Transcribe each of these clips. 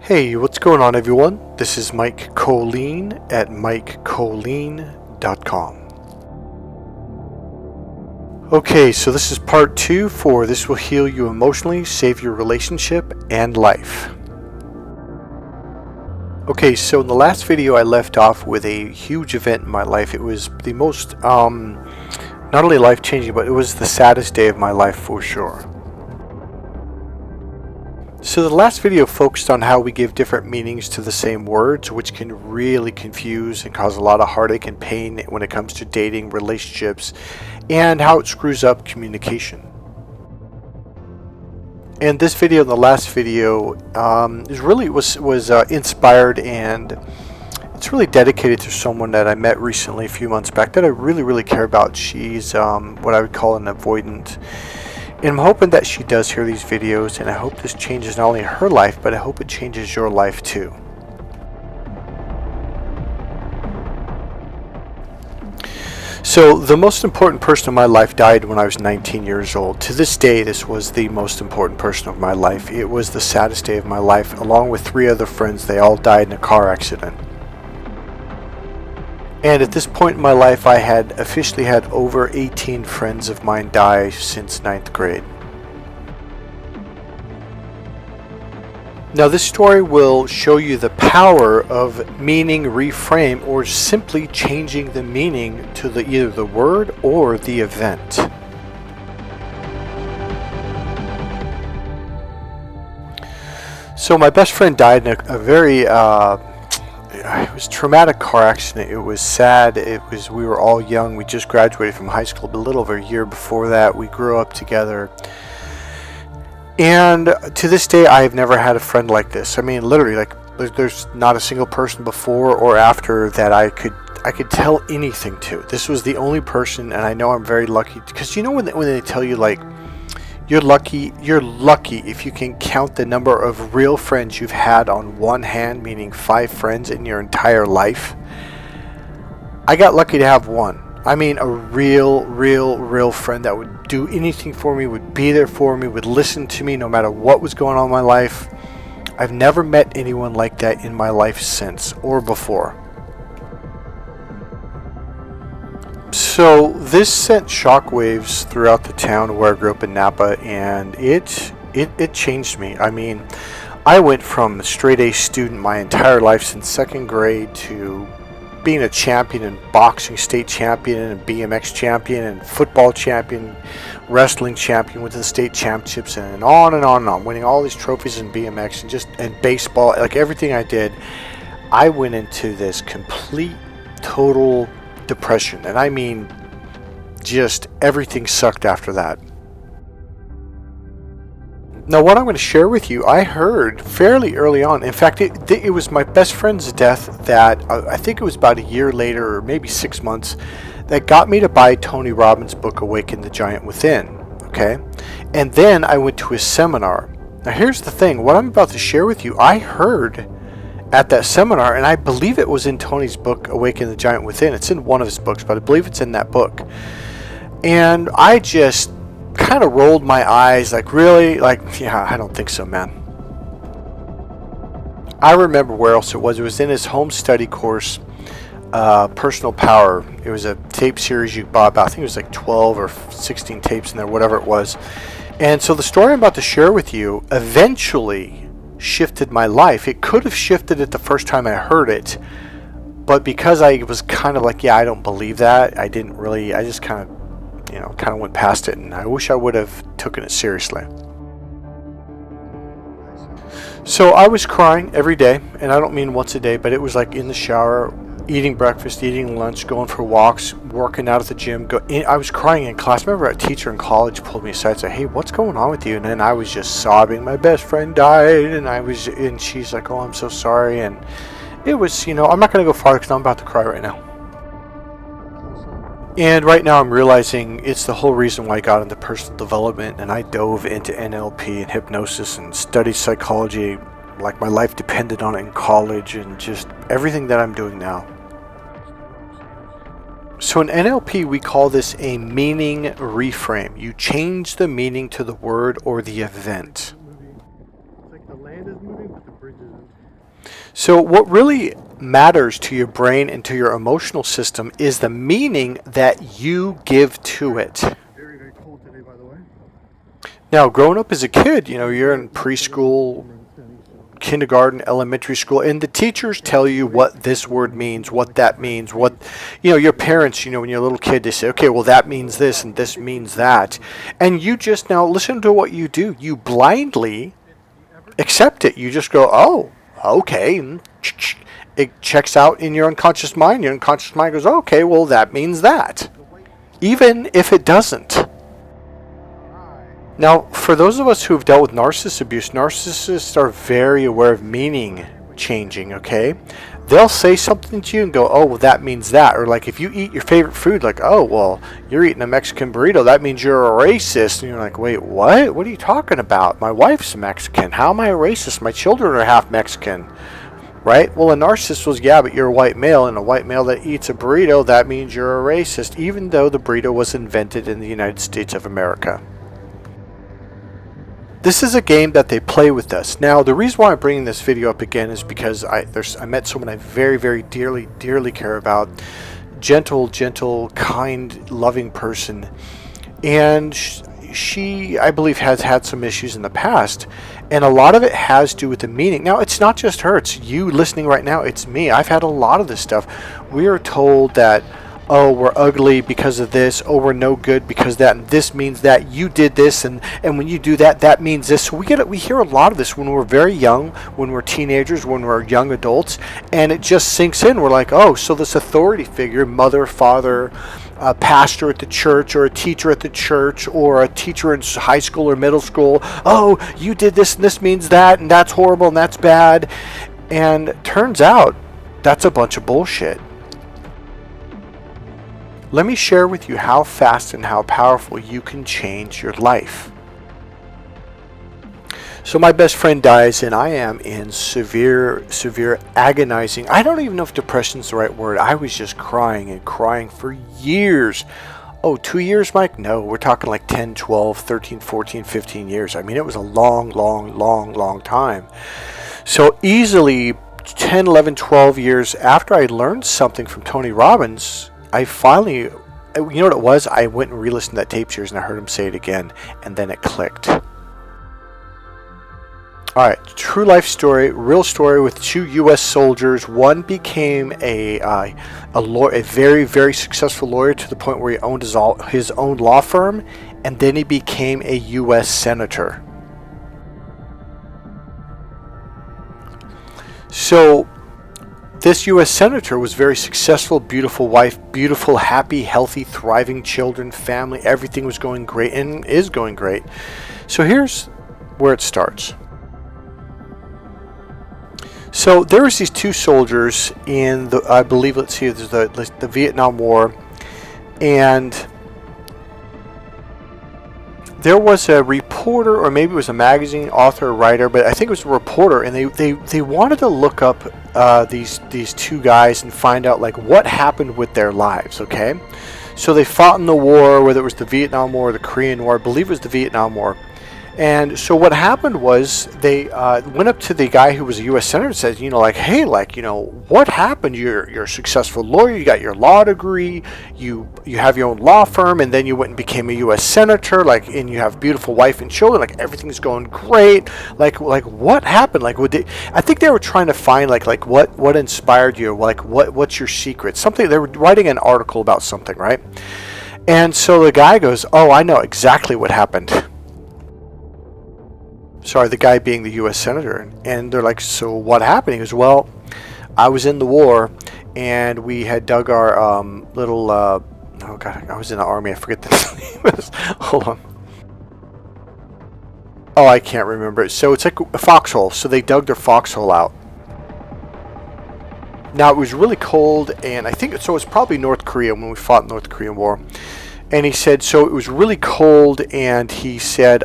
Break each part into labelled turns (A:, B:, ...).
A: Hey, what's going on everyone? This is Mike Kollin at MikeKollin.com. Okay, so this is part 2 for This Will Heal You Emotionally, Save Your Relationship and Life. Okay, so in the last video I left off with a huge event in my life. It was the most, not only life-changing, but it was the saddest day of my life for sure. So the last video focused on how we give different meanings to the same words, which can really confuse and cause a lot of heartache and pain when it comes to dating, relationships, and how it screws up communication. And this video, the last video, was inspired, and it's really dedicated to someone that I met recently a few months back that I really care about. She's what I would call an avoidant. And I'm hoping that she does hear these videos, and I hope this changes not only her life, but I hope it changes your life too. So the most important person in my life died when I was 19 years old. To this day, this was the most important person of my life. It was the saddest day of my life. Along with 3 other friends, they all died in a car accident. And at this point in my life, I had officially had over 18 friends of mine die since 9th grade. Now this story will show you the power of meaning reframe, or simply changing the meaning to either the word or the event. So my best friend died in a very it was a traumatic car accident. It was sad. We were all young. We just graduated from high school, but a little over a year before that. We grew up together. And to this day, I have never had a friend like this. I mean, literally, like, there's not a single person before or after that I could tell anything to. This was the only person, and I know I'm very lucky, because you know when they tell you, like, you're lucky if you can count the number of real friends you've had on one hand, meaning 5 friends in your entire life. I got lucky to have one. I mean, a real friend that would do anything for me, would be there for me, would listen to me no matter what was going on in my life. I've never met anyone like that in my life since or before. So this sent shockwaves throughout the town where I grew up in Napa, and it changed me. I mean, I went from a straight A student my entire life since 2nd grade to being a champion in boxing, state champion, and BMX champion, and football champion, wrestling champion, went to the state championships, and on and on and on, winning all these trophies in BMX and baseball. Like everything I did, I went into this complete, total depression, and I mean just everything sucked after that. Now what I'm going to share with you, I heard fairly early on. In fact, it was my best friend's death that I think it was about a year later, or maybe 6 months, that got me to buy Tony Robbins' book Awaken the Giant Within. Okay, and then I went to his seminar. Now here's the thing, what I'm about to share with you, I heard at that seminar, and I believe it was in Tony's book Awaken the Giant Within. It's in one of his books, but I believe it's in that book. And I just kind of rolled my eyes, like, really? Like, yeah, I don't think so, man. I remember where else it was. It was in his home study course, Personal Power. It was a tape series you bought about, I think it was like 12 or 16 tapes in there, whatever it was. And so the story I'm about to share with you eventually shifted my life. It could have shifted it the first time I heard it, but because I was kind of like, yeah, I don't believe that, I just kind of went past it, and I wish I would have taken it seriously. So I was crying every day, and I don't mean once a day, but it was like in the shower, eating breakfast, eating lunch, going for walks, working out at the gym. I was crying in class. I remember a teacher in college pulled me aside and said, "Hey, what's going on with you?" And then I was just sobbing. My best friend died, and she's like, "Oh, I'm so sorry." And it was, I'm not going to go far because I'm about to cry right now. And right now I'm realizing it's the whole reason why I got into personal development, and I dove into NLP and hypnosis and studied psychology like my life depended on it in college, and just everything that I'm doing now. So in NLP, we call this a meaning reframe. You change the meaning to the word or the event.
B: It's like the land is moving, but the bridge isn't.
A: So what really matters to your brain and to your emotional system is the meaning that you give to it.
B: Very, very cold today, by the way.
A: Now, growing up as a kid, you're in preschool, kindergarten, elementary school, and the teachers tell you what this word means, what that means, your parents, when you're a little kid, they say, okay, well, that means this and this means that. And you just now listen to what you do. You blindly accept it. You just go, oh, okay. And it checks out in your unconscious mind. Your unconscious mind goes, okay, well, that means that. Even if it doesn't. Now, for those of us who have dealt with narcissist abuse, narcissists are very aware of meaning changing, okay? They'll say something to you and go, oh, well, that means that. Or like if you eat your favorite food, like, oh, well, you're eating a Mexican burrito, that means you're a racist. And you're like, wait, what? What are you talking about? My wife's Mexican. How am I a racist? My children are half Mexican. Right? Well, a narcissist was, yeah, but you're a white male, and a white male that eats a burrito, that means you're a racist, even though the burrito was invented in the United States of America. This is a game that they play with us. Now, the reason why I'm bringing this video up again is because I met someone I very, very dearly care about. Gentle, kind, loving person. And she, I believe, has had some issues in the past. And a lot of it has to do with the meaning. Now, it's not just her. It's you listening right now. It's me. I've had a lot of this stuff. We are told that, oh, we're ugly because of this, oh, we're no good because of that, and this means that you did this, and when you do that, that means this. So we hear a lot of this when we're very young, when we're teenagers, when we're young adults, and it just sinks in. We're like, oh, so this authority figure, mother, father, a pastor at the church, or a teacher at the church, or a teacher in high school or middle school, oh, you did this, and this means that, and that's horrible, and that's bad. And turns out that's a bunch of bullshit. Let me share with you how fast and how powerful you can change your life. So my best friend dies, and I am in severe agonizing. I don't even know if depression is the right word. I was just crying and crying for years. Oh, 2 years, Mike? No, we're talking like 10, 12, 13, 14, 15 years. I mean, it was a long time. So easily 10, 11, 12 years after I learned something from Tony Robbins, I finally, you know what it was? I went and re-listened to that tape series and I heard him say it again, and then it clicked. Alright, true life story, real story with 2 U.S. soldiers. One became a very successful lawyer to the point where he owned his own law firm, and then he became a U.S. senator. So this U.S. senator was very successful, beautiful wife, beautiful, happy, healthy, thriving children, family. Everything was going great and is going great. So here's where it starts. So there was these 2 soldiers in the, I believe, let's see, there's the Vietnam War, and there was a reporter, or maybe it was a magazine author or writer, but I think it was a reporter, and they wanted to look up these 2 guys and find out like what happened with their lives. Okay, so they fought in the war, whether it was the Vietnam War or the Korean War. I believe it was the Vietnam War. And so what happened was they went up to the guy who was a U.S. senator and said, hey, what happened? You're a successful lawyer. You got your law degree. You have your own law firm, and then you went and became a U.S. senator. And you have beautiful wife and children. Everything's going great. What happened? I think they were trying to find what inspired you. What's your secret? Something. They were writing an article about something, right? And so the guy goes, oh, I know exactly what happened. Sorry, the guy being the U.S. senator. And they're like, so what happened? He goes, well, I was in the war, and we had dug our little, oh God, I was in the army. I forget the name. Hold on. Oh, I can't remember it. So it's like a foxhole. So they dug their foxhole out. Now, it was really cold, and I think, so it's probably North Korea when we fought in the North Korean War. And he said, so it was really cold, and he said,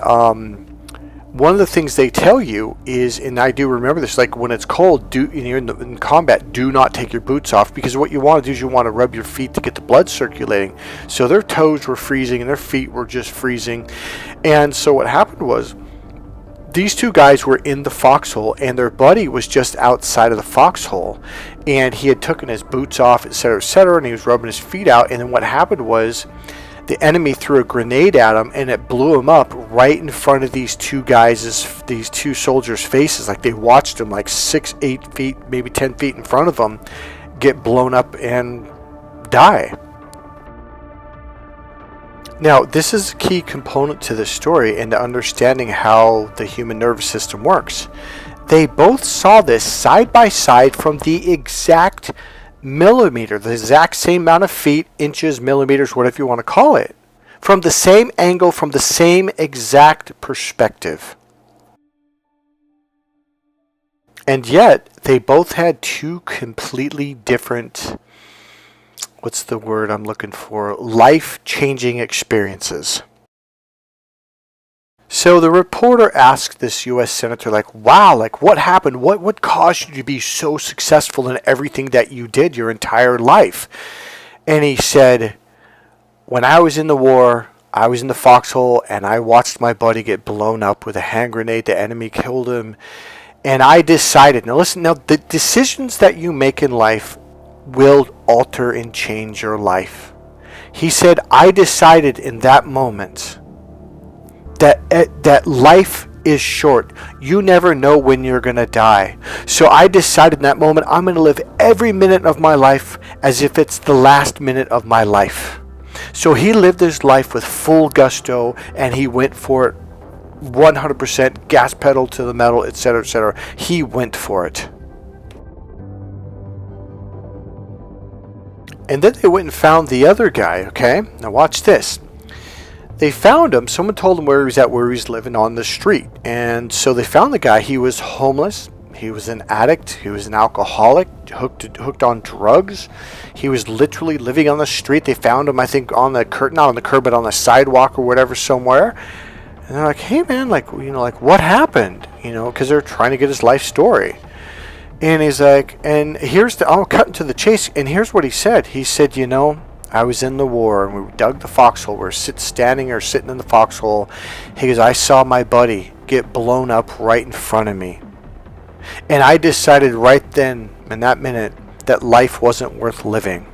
A: one of the things they tell you is, and I do remember this, when it's cold, you're in combat, do not take your boots off, because what you want to do is you want to rub your feet to get the blood circulating. So their toes were freezing and their feet were just freezing. And so what happened was these two guys were in the foxhole, and their buddy was just outside of the foxhole, and he had taken his boots off, etc., and he was rubbing his feet out. And then what happened was the enemy threw a grenade at him, and it blew him up right in front of these two soldiers' faces. Like, they watched them, like 6, 8 feet, maybe 10 feet in front of them, get blown up and die. Now, this is a key component to this story and to understanding how the human nervous system works. They both saw this side by side from the exact millimeter, the exact same amount of feet, inches, millimeters, whatever you want to call it, from the same angle, from the same exact perspective. And yet, they both had two completely different, what's the word I'm looking for? Life-changing experiences. So the reporter asked this U.S. Senator, like, wow, like, what happened? What caused you to be so successful in everything that you did your entire life? And he said, when I was in the war, I was in the foxhole, and I watched my buddy get blown up with a hand grenade. The enemy killed him. And I decided, now listen, now the decisions that you make in life will alter and change your life. He said, I decided in that moment that life is short. You never know when you're going to die. So I decided in that moment, I'm going to live every minute of my life as if it's the last minute of my life. So he lived his life with full gusto, and he went for it 100%, gas pedal to the metal, etc., etc. He went for it. And then they went and found the other guy, okay? Now watch this. They found him. Someone told him where he was at, where he was living on the street. And so they found the guy. He was homeless. He was an addict. He was an alcoholic, hooked on drugs. He was literally living on the street. They found him, I think, on the curb, not on the curb, but on the sidewalk or whatever somewhere. And they're like, hey, man, like, you know, like, what happened? You know, because they're trying to get his life story. And he's like, and I'll cut into the chase. And here's what he said. He said, you know, I was in the war, and we dug the foxhole. We're sitting in the foxhole. He goes, I saw my buddy get blown up right in front of me. And I decided right then, in that minute, that life wasn't worth living.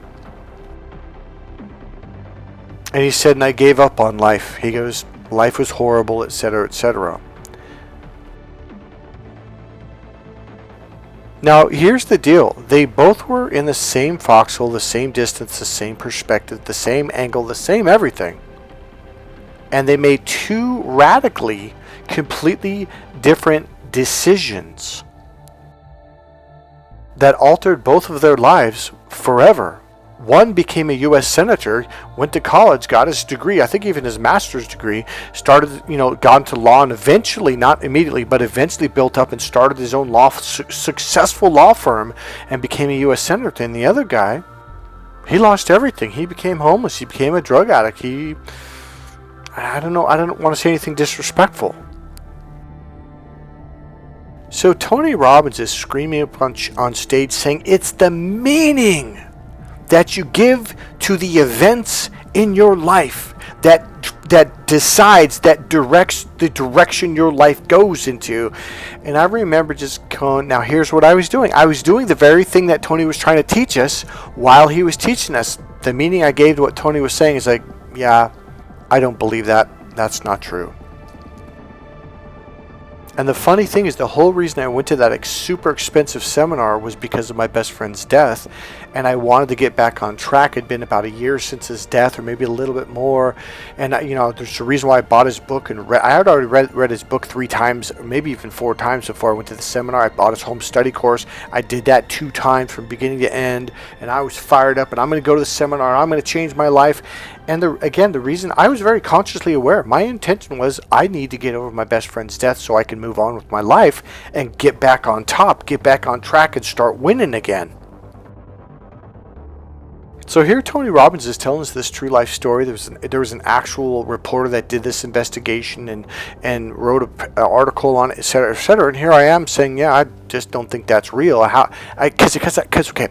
A: And he said, and I gave up on life. He goes, life was horrible, etc., etc. Now, here's the deal. They both were in the same foxhole, the same distance, the same perspective, the same angle, the same everything. And they made two radically, completely different decisions that altered both of their lives forever. One became a U.S. Senator, went to college, got his degree, I think even his master's degree, got into law, and eventually, not immediately, but eventually built up and started his own successful law firm and became a U.S. Senator. And the other guy, he lost everything. He became homeless. He became a drug addict. I don't want to say anything disrespectful. So Tony Robbins is screaming up on stage saying, it's the meaning that you give to the events in your life that decides, that directs the direction your life goes into. And I remember just going, now here's what I was doing. I was doing the very thing that Tony was trying to teach us while he was teaching us. The meaning I gave to what Tony was saying is like, yeah, I don't believe that. That's not true. And the funny thing is, the whole reason I went to that super expensive seminar was because of my best friend's death, and I wanted to get back on track. It'd been about a year since his death, or maybe a little bit more. And there's a reason why I bought his book, and I had already read his book 3 times, or maybe even 4 times before I went to the seminar. I bought his home study course. I did that 2 times from beginning to end, and I was fired up. And I'm going to go to the seminar. I'm going to change my life. And the reason I was very consciously aware, my intention was I need to get over my best friend's death so I can move on with my life and get back on top, get back on track, and start winning again. So here Tony Robbins is telling us this true life story. There was an actual reporter that did this investigation and wrote an article on it, et cetera, et cetera. And here I am saying, yeah, I just don't think that's real. Because okay,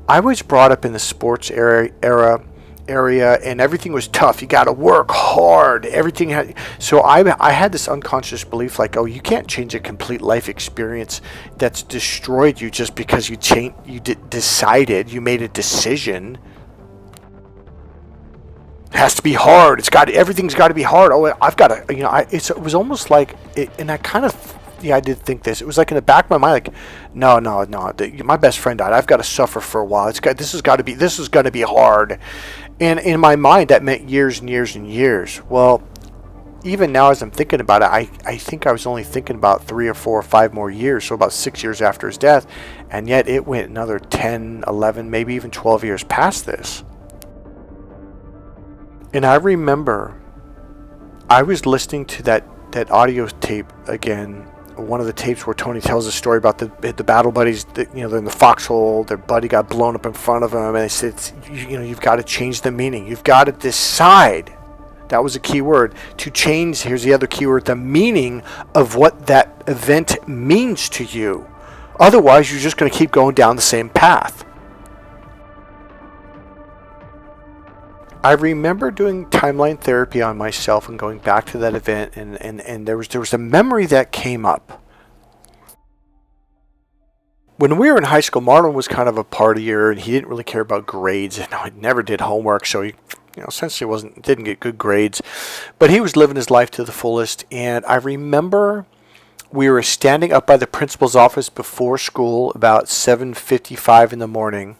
A: I was brought up in the sports era area, and everything was tough. You got to work hard. Everything had. So I had this unconscious belief, like, oh, you can't change a complete life experience that's destroyed you just because decided, you made a decision. It has to be hard. Everything's got to be hard. Oh, I've got to, it was almost like it, and I kind of. Yeah, I did think this. It was like in the back of my mind, like, no. My best friend died. I've got to suffer for a while. This is going to be hard. And in my mind, that meant years and years and years. Well, even now as I'm thinking about it, I think I was only thinking about 3 or 4 or 5 more years, so about 6 years after his death. And yet it went another 10, 11, maybe even 12 years past this. And I remember I was listening to that audio tape again. One of the tapes where Tony tells a story about the battle buddies that, they're in the foxhole, their buddy got blown up in front of them, and they said, you've got to change the meaning. You've got to decide. That was a key word. To change, here's the other key word, the meaning of what that event means to you. Otherwise, you're just going to keep going down the same path. I remember doing timeline therapy on myself and going back to that event, and there was a memory that came up. When we were in high school, Marlon was kind of a partier, and he didn't really care about grades. And he never did homework, so he essentially didn't get good grades. But he was living his life to the fullest. And I remember we were standing up by the principal's office before school about 7:55 in the morning.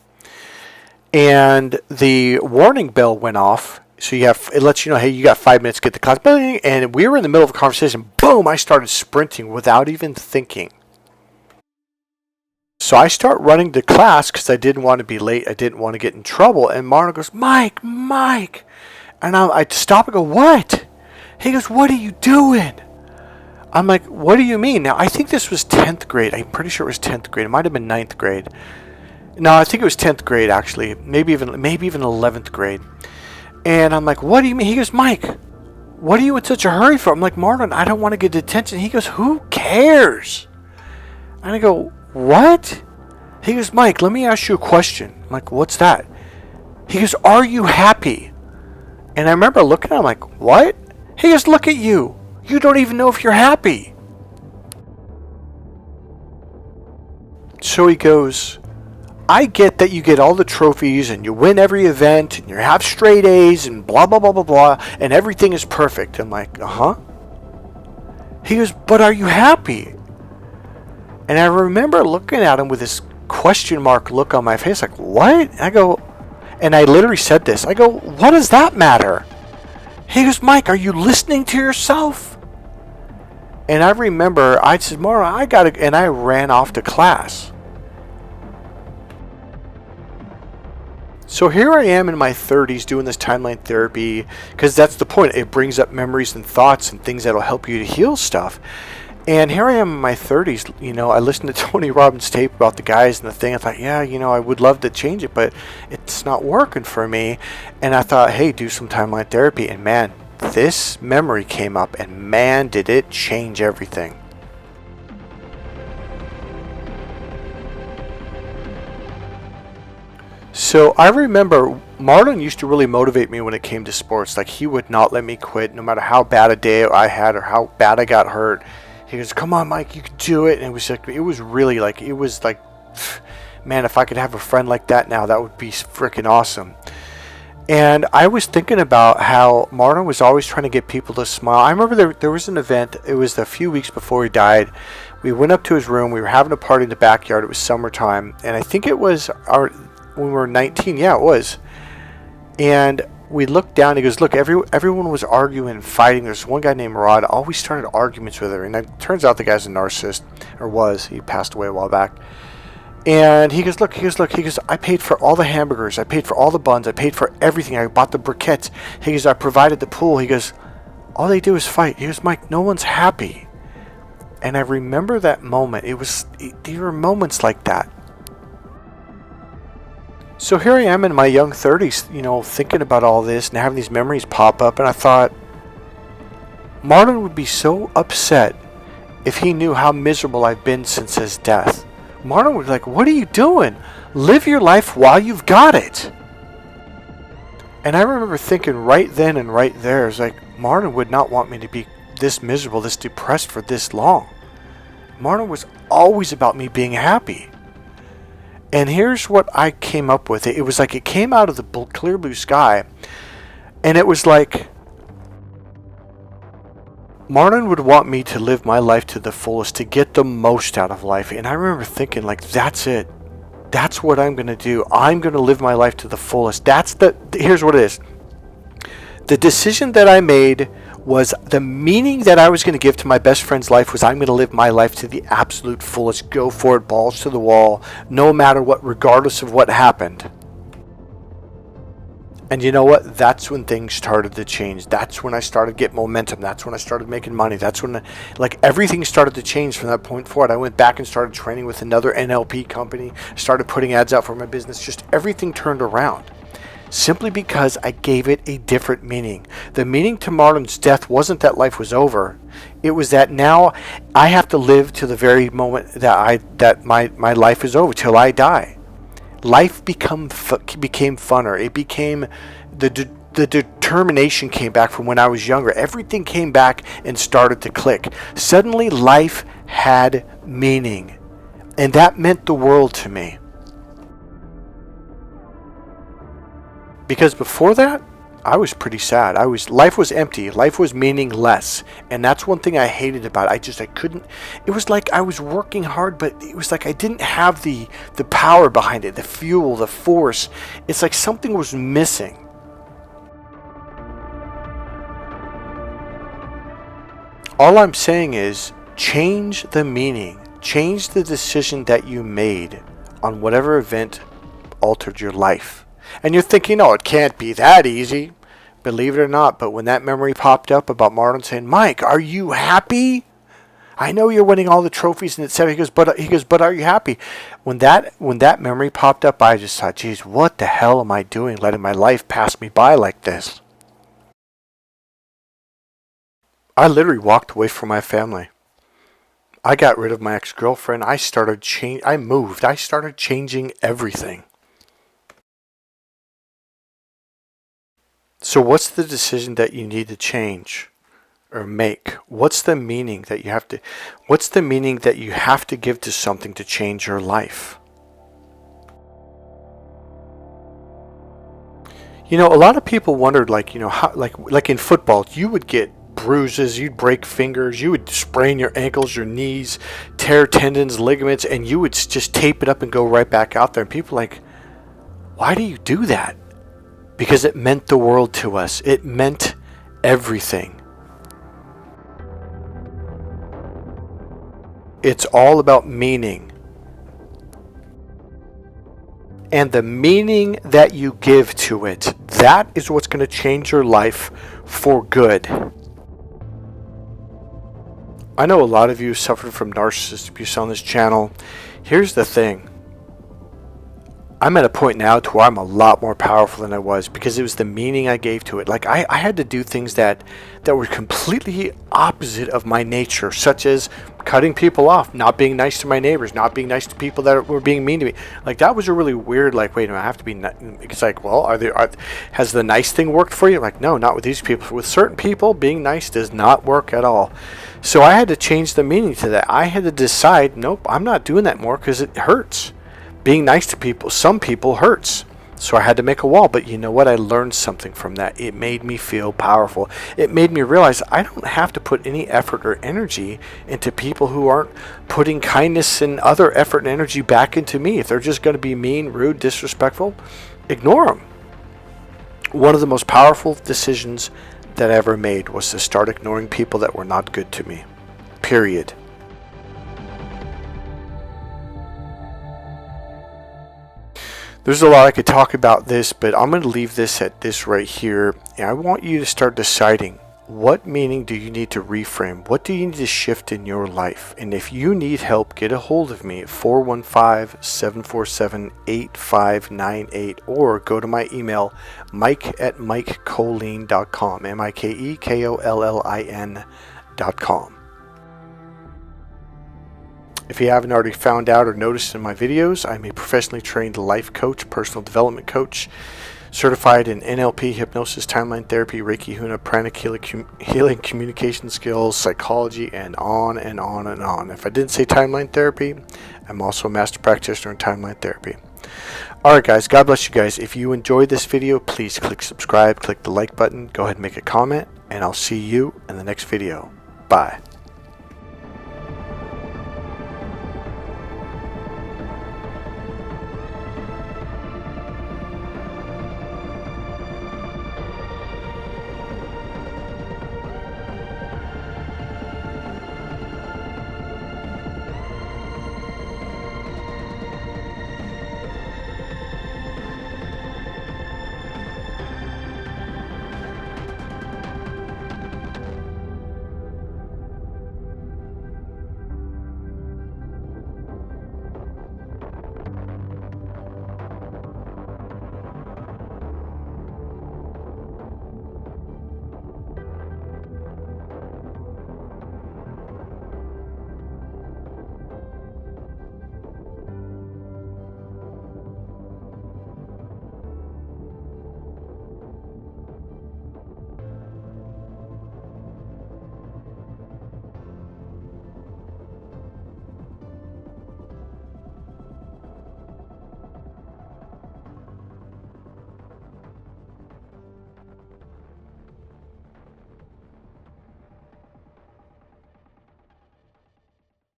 A: And the warning bell went off. So it lets you know, hey, you got 5 minutes to get to class. And we were in the middle of a conversation. Boom, I started sprinting without even thinking. So I start running to class because I didn't want to be late. I didn't want to get in trouble. And Marlon goes, Mike. And I stop and go, what? He goes, what are you doing? I'm like, what do you mean? Now, I think this was 10th grade. I'm pretty sure it was 10th grade. It might have been 9th grade. No, I think it was 10th grade, actually. Maybe even 11th grade. And I'm like, what do you mean? He goes, Mike, what are you in such a hurry for? I'm like, Marlon, I don't want to get detention. He goes, who cares? And I go, what? He goes, Mike, let me ask you a question. I'm like, what's that? He goes, are you happy? And I remember looking at him like, what? He goes, look at you. You don't even know if you're happy. So he goes, I get that you get all the trophies and you win every event and you have straight A's and blah, blah, blah, blah, blah, and everything is perfect. I'm like, uh-huh. He goes, but are you happy? And I remember looking at him with this question mark look on my face, like, what? I go, and I literally said this. I go, what does that matter? He goes, Mike, are you listening to yourself? And I remember I said, Mara, I got to, and I ran off to class. So here I am in my 30s doing this timeline therapy, because that's the point. It brings up memories and thoughts and things that'll help you to heal stuff. And here I am in my 30s, I listened to Tony Robbins' tape about the guys and the thing. I thought, yeah, I would love to change it, but it's not working for me. And I thought, hey, do some timeline therapy. And man, this memory came up, and man, did it change everything. So I remember Marlon used to really motivate me when it came to sports. Like, he would not let me quit no matter how bad a day I had or how bad I got hurt. He goes, come on, Mike, you can do it. And it was really like, man, if I could have a friend like that now, that would be freaking awesome. And I was thinking about how Marlon was always trying to get people to smile. I remember there was an event. It was a few weeks before he died. We went up to his room. We were having a party in the backyard. It was summertime. And I think it was when we were 19. Yeah, it was. And we looked down. He goes, look, everyone was arguing and fighting. There's one guy named Rod. Always started arguments with her. And it turns out the guy's a narcissist, or was. He passed away a while back. And he goes, look, I paid for all the hamburgers. I paid for all the buns. I paid for everything. I bought the briquettes. He goes, I provided the pool. He goes, all they do is fight. He goes, Mike, no one's happy. And I remember that moment. There were moments like that. So here I am in my young 30s, thinking about all this and having these memories pop up. And I thought, Marlon would be so upset if he knew how miserable I've been since his death. Marlon would be like, what are you doing? Live your life while you've got it. And I remember thinking right then and right there, it's like, Martin would not want me to be this miserable, this depressed for this long. Martin was always about me being happy. And here's what I came up with. It was like it came out of the clear blue sky. And it was like, Martin would want me to live my life to the fullest, to get the most out of life. And I remember thinking, like, that's it. That's what I'm going to do. I'm going to live my life to the fullest. Here's what it is. The decision that I made was the meaning that I was going to give to my best friend's life was I'm going to live my life to the absolute fullest. Go for it, balls to the wall, no matter what, regardless of what happened. And you know what? That's when things started to change. That's when I started getting momentum. That's when I started making money. That's when, everything started to change from that point forward. I went back and started training with another NLP company, started putting ads out for my business. Just everything turned around. Simply because I gave it a different meaning. The meaning to Martin's death wasn't that life was over. It was that now I have to live to the very moment that my life is over, till I die. Life became funner. It became the determination came back from when I was younger. Everything came back and started to click. Suddenly life had meaning. And that meant the world to me. Because before that, I was pretty sad. Life was empty. Life was meaningless. And that's one thing I hated about it. I couldn't. It was like I was working hard, but it was like I didn't have the power behind it, the fuel, the force. It's like something was missing. All I'm saying is change the meaning. Change the decision that you made on whatever event altered your life. And you're thinking, oh, it can't be that easy. Believe it or not, but when that memory popped up about Martin saying, Mike, are you happy? I know you're winning all the trophies and etc. He goes, but are you happy? When that memory popped up, I just thought, geez, what the hell am I doing, letting my life pass me by like this? I literally walked away from my family. I got rid of my ex-girlfriend. I started changing everything. So what's the decision that you need to change or make? What's the meaning that you have to give to something to change your life? You know, a lot of people wondered, how, like in football, you would get bruises, you'd break fingers, you would sprain your ankles, your knees, tear tendons, ligaments, and you would just tape it up and go right back out there. And people are like, why do you do that? Because it meant the world to us. It meant everything. It's all about meaning. And the meaning that you give to it, that is what's going to change your life for good. I know a lot of you suffered from narcissist abuse on this channel. Here's the thing. I'm at a point now to where I'm a lot more powerful than I was because it was the meaning I gave to it. Like I had to do things that were completely opposite of my nature, such as cutting people off, not being nice to my neighbors, not being nice to people that were being mean to me. Like that was a really weird, wait a minute, I have to be it's like, well, has the nice thing worked for you? Like, no, not with these people. With certain people, being nice does not work at all. So I had to change the meaning to that. I had to decide, nope, I'm not doing that more because it hurts. Being nice to people, some people hurts. So I had to make a wall. But you know what? I learned something from that. It made me feel powerful. It made me realize I don't have to put any effort or energy into people who aren't putting kindness and other effort and energy back into me. If they're just going to be mean, rude, disrespectful, ignore them. One of the most powerful decisions that I ever made was to start ignoring people that were not good to me. Period. There's a lot I could talk about this, but I'm going to leave this at this right here. And I want you to start deciding, what meaning do you need to reframe? What do you need to shift in your life? And if you need help, get a hold of me at 415-747-8598 or go to my email, mike@mikekollin.com, MikeKollin.com. If you haven't already found out or noticed in my videos, I'm a professionally trained life coach, personal development coach. certified in NLP, hypnosis, timeline therapy, Reiki, Huna, Pranic, healing communication skills, psychology, and on and on and on. If I didn't say timeline therapy, I'm also a master practitioner in timeline therapy. Alright guys, God bless you guys. If you enjoyed this video, please click subscribe, click the like button, go ahead and make a comment, and I'll see you in the next video. Bye.